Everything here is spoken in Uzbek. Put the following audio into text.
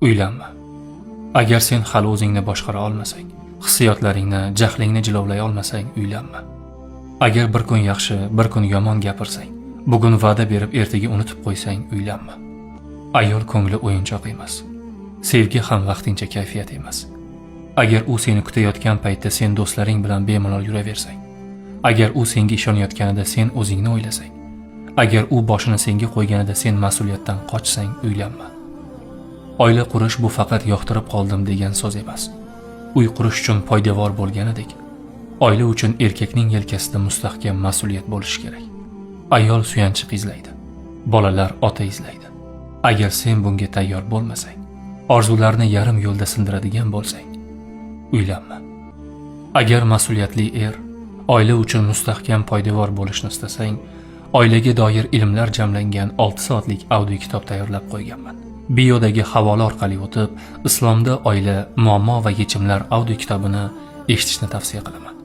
Uylanma. Agar sen hali o'zingni boshqara olmasang, hissiyotlaringni, jahlingni jilovlay olmasang, uylanma. Agar bir kun yaxshi, bir kun yomon gapirsang, bugun va'da berib ertaga unutib qo'ysang, uylanma. Ayol ko'ngli o'yinchoq emas. Sevgi ham vaqtincha kayfiyat emas. Agar u seni kutayotgan paytda sen do'stlaring bilan bemalol yuraversang, agar u senga ishonayotganida sen o'zingni o'ylasang, agar u boshini senga qo'yganida sen mas'uliyatdan qochsang, uylanma. Oila qurish bu faqat yoqtirib qoldim degan so'z emas. Uy qurish uchun poydevor bo'lganidek, oila uchun erkakning yelkasida mustahkam mas'uliyat bo'lishi kerak. Ayol suyanchiq izlaydi, bolalar ota izlaydi. Agar sen bunga tayyor bo'lmasang, orzularni yarim yo'lda sindiradigan bo'lsang, uylanma. Agar mas'uliyatli er, oila uchun mustahkam poydevor bo'lishni istasang, oilaga doir ilmlar jamlangan 6 soatlik audio kitob tayyorlab qo'yganman. Biodagi havola orqali o'tib, islomda oila, muammo va yechimlar audio kitobini eshitishni tavsiya qilaman.